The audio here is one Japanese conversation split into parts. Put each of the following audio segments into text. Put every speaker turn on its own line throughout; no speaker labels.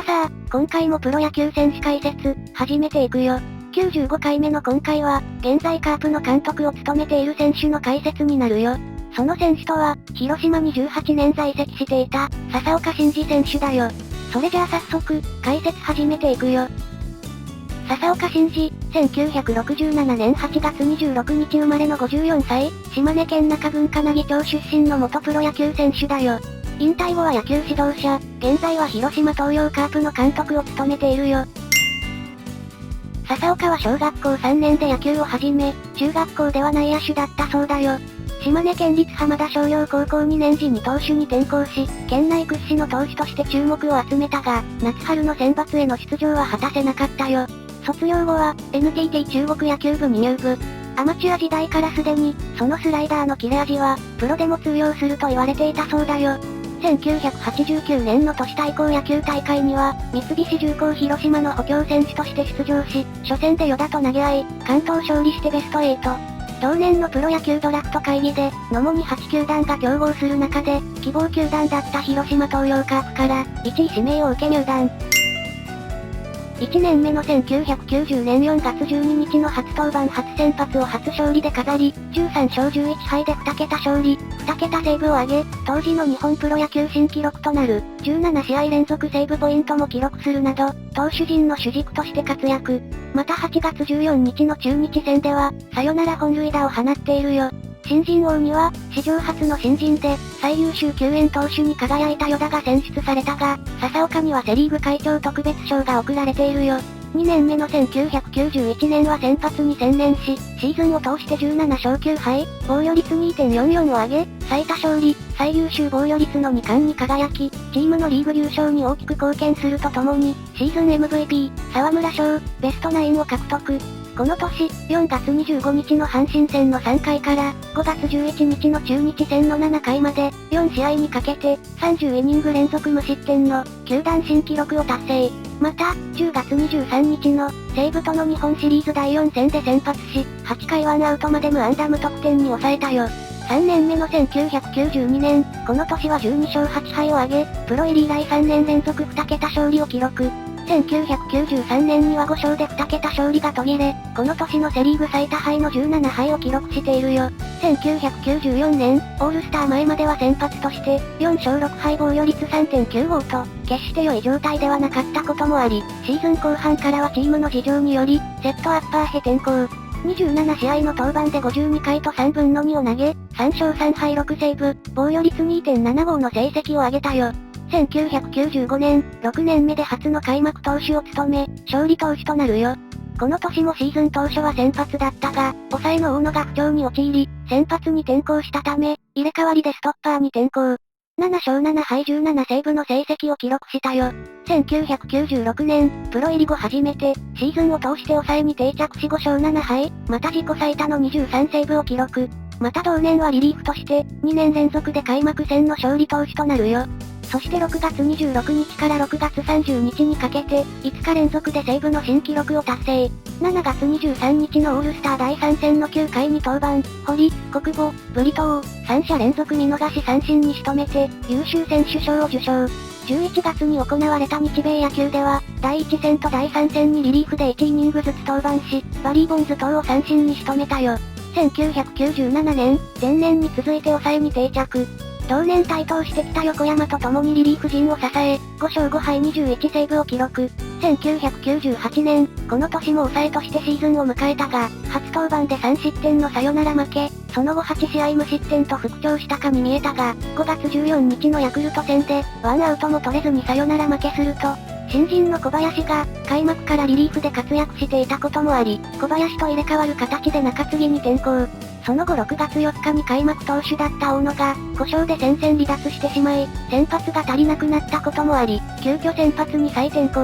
さあ、今回もプロ野球選手解説、始めていくよ。95回目の今回は、現在カープの監督を務めている選手の解説になるよ。その選手とは、広島に18年在籍していた、笹岡慎二選手だよ。それじゃあ早速、解説始めていくよ。笹岡慎二、1967年8月26日生まれの54歳、島根県中郡金木町出身の元プロ野球選手だよ。引退後は野球指導者、現在は広島東洋カープの監督を務めているよ。笹岡は小学校3年で野球を始め、中学校では内野手だったそうだよ。島根県立浜田商業高校2年時に投手に転向し、県内屈指の投手として注目を集めたが、夏春の選抜への出場は果たせなかったよ。卒業後は、NTT 中国野球部に入部。アマチュア時代からすでに、そのスライダーの切れ味は、プロでも通用すると言われていたそうだよ。1989年の都市対抗野球大会には、三菱重工広島の補強選手として出場し、初戦で与田と投げ合い、関東勝利してベスト8。同年のプロ野球ドラフト会議で、主に8球団が競合する中で、希望球団だった広島東洋カープから、1位指名を受け入団。1年目の1990年4月12日の初登板初先発を初勝利で飾り、13勝11敗で2桁勝利、2桁セーブを挙げ、当時の日本プロ野球新記録となる、17試合連続セーブポイントも記録するなど、投手陣の主軸として活躍。また8月14日の中日戦では、サヨナラ本塁打を放っているよ。新人王には、史上初の新人で、最優秀救援投手に輝いた与田が選出されたが、笹岡にはセリーグ会長特別賞が贈られているよ。2年目の1991年は先発に専念し、シーズンを通して17勝9敗、防御率 2.44 を上げ、最多勝利、最優秀防御率の2冠に輝き、チームのリーグ優勝に大きく貢献するとともに、シーズン MVP、沢村賞、ベストナインを獲得。この年、4月25日の阪神戦の3回から、5月11日の中日戦の7回まで、4試合にかけて、30イニング連続無失点の、球団新記録を達成。また、10月23日の、西武との日本シリーズ第4戦で先発し、8回1アウトまで無安打無得点に抑えたよ。3年目の1992年、この年は12勝8敗を挙げ、プロ入り以来3年連続2桁勝利を記録。1993年には5勝で2桁勝利が途切れ、この年のセリーグ最多敗の17敗を記録しているよ。1994年、オールスター前までは先発として、4勝6敗防御率 3.95 と、決して良い状態ではなかったこともあり、シーズン後半からはチームの事情により、セットアッパーへ転向。27試合の登板で52回と3分の2を投げ、3勝3敗6セーブ、防御率 2.75 の成績を上げたよ。1995年、6年目で初の開幕投手を務め、勝利投手となるよ。この年もシーズン当初は先発だったが、抑えの大野が不調に陥り、先発に転向したため、入れ替わりでストッパーに転向。7勝7敗17セーブの成績を記録したよ。1996年、プロ入り後初めて、シーズンを通して抑えに定着し5勝7敗、また自己最多の23セーブを記録。また同年はリリーフとして、2年連続で開幕戦の勝利投手となるよ。そして6月26日から6月30日にかけて、5日連続でセーブの新記録を達成。7月23日のオールスター第3戦の9回に登板、堀、国母、ブリトー、3者連続見逃し三振に仕留めて、優秀選手賞を受賞。11月に行われた日米野球では、第1戦と第3戦にリリーフで1イニングずつ登板し、バリー・ボンズ等を三振に仕留めたよ。1997年、前年に続いて抑えに定着。同年台頭してきた横山と共にリリーフ陣を支え、5勝5敗21セーブを記録。1998年、この年も抑えとしてシーズンを迎えたが、初登板で3失点のサヨナラ負け、その後8試合無失点と復調したかに見えたが、5月14日のヤクルト戦で、ワンアウトも取れずにサヨナラ負けすると、新人の小林が、開幕からリリーフで活躍していたこともあり、小林と入れ替わる形で中継ぎに転向。その後6月4日に開幕投手だった大野が、故障で戦線離脱してしまい、先発が足りなくなったこともあり、急遽先発に再転向。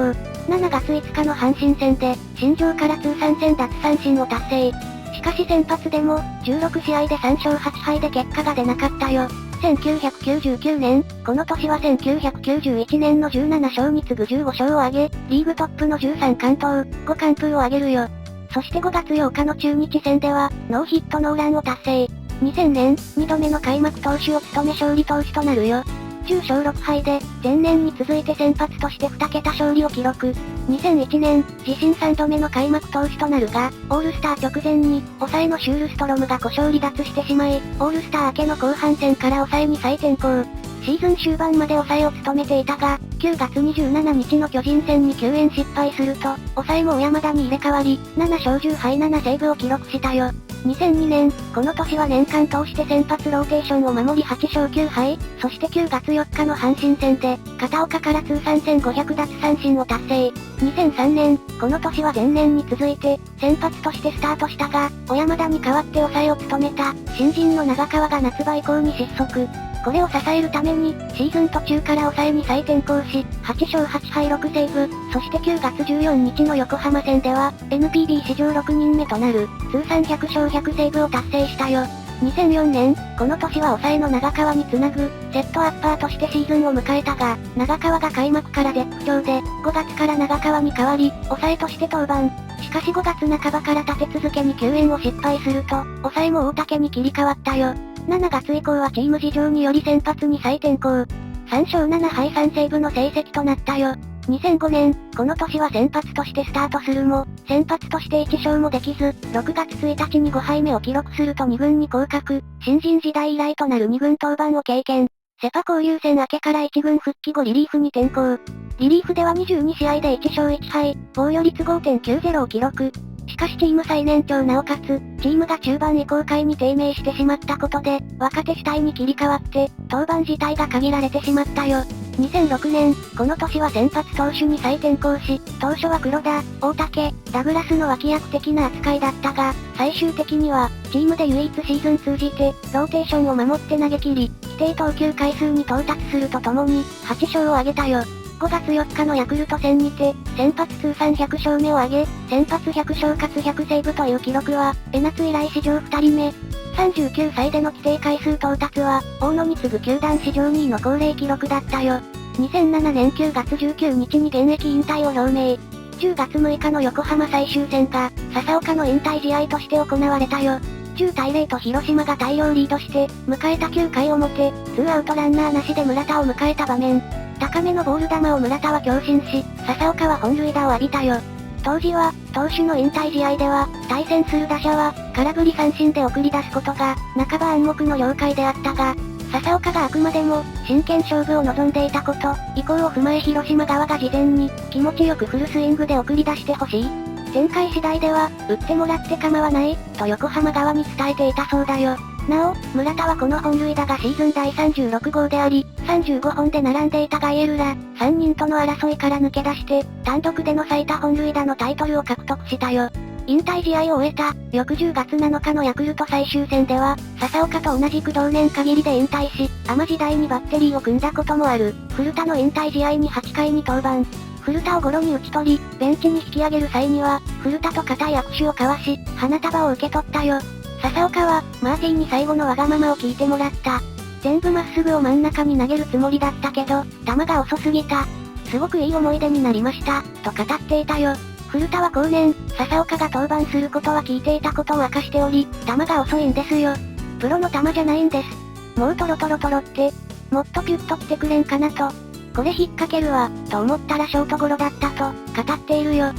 7月5日の阪神戦で、新庄から通算1000奪三振を達成。しかし先発でも、16試合で3勝8敗で結果が出なかったよ。1999年、この年は1991年の17勝に次ぐ15勝を挙げ、リーグトップの13完投、5完封を挙げるよ。そして5月8日の中日戦では、ノーヒットノーランを達成。2000年、2度目の開幕投手を務め勝利投手となるよ。10勝6敗で、前年に続いて先発として2桁勝利を記録。2001年、自身3度目の開幕投手となるが、オールスター直前に、抑えのシュールストロムが故障離脱してしまい、オールスター明けの後半戦から抑えに再転向。シーズン終盤まで抑えを務めていたが、9月27日の巨人戦に救援失敗すると、抑えも小山田に入れ替わり、7勝10敗7セーブを記録したよ。2002年、この年は年間通して先発ローテーションを守り8勝9敗、そして9月4日の阪神戦で、片岡から通算1500奪三振を達成。2003年、この年は前年に続いて、先発としてスタートしたが、小山田に代わって抑えを務めた、新人の長川が夏場以降に失速。これを支えるために、シーズン途中から抑えに再転向し、8勝8敗6セーブ、そして9月14日の横浜戦では、NPB 史上6人目となる、通算100勝100セーブを達成したよ。2004年、この年は抑えの長川につなぐ、セットアッパーとしてシーズンを迎えたが、長川が開幕から絶不調で、5月から長川に代わり、抑えとして登板。しかし5月半ばから立て続けに救援を失敗すると、抑えも大竹に切り替わったよ。7月以降はチーム事情により先発に再転向。3勝7敗3セーブの成績となったよ。2005年、この年は先発としてスタートするも、先発として1勝もできず、6月1日に5敗目を記録すると2軍に降格、新人時代以来となる2軍登板を経験。セパ交流戦明けから1軍復帰後リリーフに転向。リリーフでは22試合で1勝1敗、防御率 5.90 を記録。しかしチーム最年長なおかつ、チームが中盤以降下位に低迷してしまったことで、若手主体に切り替わって、登板自体が限られてしまったよ。2006年、この年は先発投手に再転向し、当初は黒田、大竹、ダグラスの脇役的な扱いだったが、最終的には、チームで唯一シーズン通じて、ローテーションを守って投げ切り、規定投球回数に到達するとともに、8勝を挙げたよ。5月4日のヤクルト戦にて、先発通算100勝目を挙げ、先発100勝かつ100セーブという記録は、江夏以来史上2人目。39歳での規定回数到達は、大野に次ぐ球団史上2位の高齢記録だったよ。2007年9月19日に現役引退を表明。10月6日の横浜最終戦が、笹岡の引退試合として行われたよ。10対0と広島が大量リードして、迎えた9回表、2アウトランナーなしで村田を迎えた場面。高めのボール球を村田は強振し、笹岡は本塁打を浴びたよ。当時は、投手の引退試合では、対戦する打者は、空振り三振で送り出すことが、半ば暗黙の了解であったが、笹岡があくまでも、真剣勝負を望んでいたこと、意向を踏まえ広島側が事前に、気持ちよくフルスイングで送り出してほしい。展開次第では、打ってもらって構わない、と横浜側に伝えていたそうだよ。なお、村田はこの本塁打がシーズン第36号であり、35本で並んでいたガイエルら、3人との争いから抜け出して、単独での最多本塁打のタイトルを獲得したよ。引退試合を終えた、翌10月7日のヤクルト最終戦では、笹岡と同じく同年限りで引退し、アマ時代にバッテリーを組んだこともある、古田の引退試合に8回に登板。古田をゴロに打ち取り、ベンチに引き上げる際には、古田と固い握手を交わし、花束を受け取ったよ。笹岡は、マーティンに最後のわがままを聞いてもらった。全部まっすぐを真ん中に投げるつもりだったけど、球が遅すぎた。すごくいい思い出になりました、と語っていたよ。古田は後年、笹岡が登板することは聞いていたことを明かしており、球が遅いんですよ。プロの球じゃないんです。もうトロトロトロって、もっとピュッと来てくれんかなと。これ引っ掛けるわ、と思ったらショートゴロだったと、語っているよ。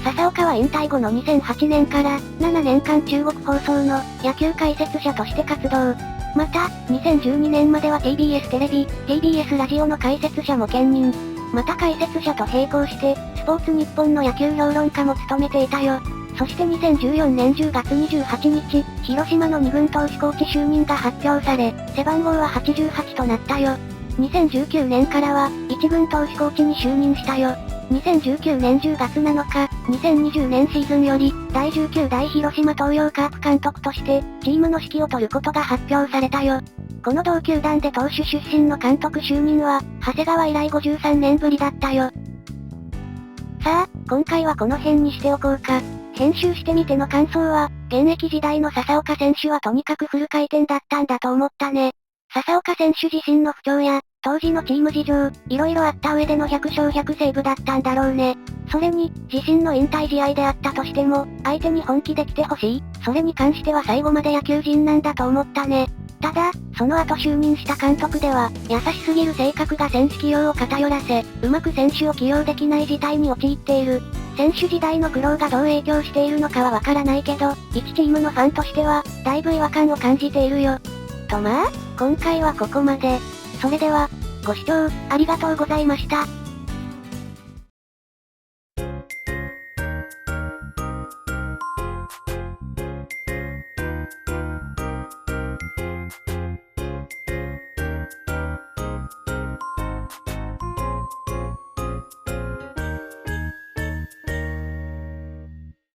笹岡は引退後の2008年から7年間中国放送の野球解説者として活動。また、2012年までは TBS テレビ、TBS ラジオの解説者も兼任。また解説者と並行して、スポーツ日本の野球評論家も務めていたよ。そして2014年10月28日、広島の2軍投手コーチ就任が発表され、背番号は88となったよ。2019年からは、1軍投手コーチに就任したよ。2019年10月7日、2020年シーズンより、第19代広島東洋カープ監督として、チームの指揮を執ることが発表されたよ。この同球団で投手出身の監督就任は、長谷川以来53年ぶりだったよ。さあ、今回はこの辺にしておこうか。編集してみての感想は、現役時代の笹岡選手はとにかくフル回転だったんだと思ったね。笹岡選手自身の不調や、当時のチーム事情、いろいろあった上での100勝100セーブだったんだろうね。それに、自身の引退試合であったとしても、相手に本気で来てほしい。それに関しては最後まで野球人なんだと思ったね。ただ、その後就任した監督では、優しすぎる性格が選手起用を偏らせ、うまく選手を起用できない事態に陥っている。選手時代の苦労がどう影響しているのかはわからないけど、一チームのファンとしては、だいぶ違和感を感じているよ。とまあ、今回はここまで。それでは、ご視聴、ありがとうございました。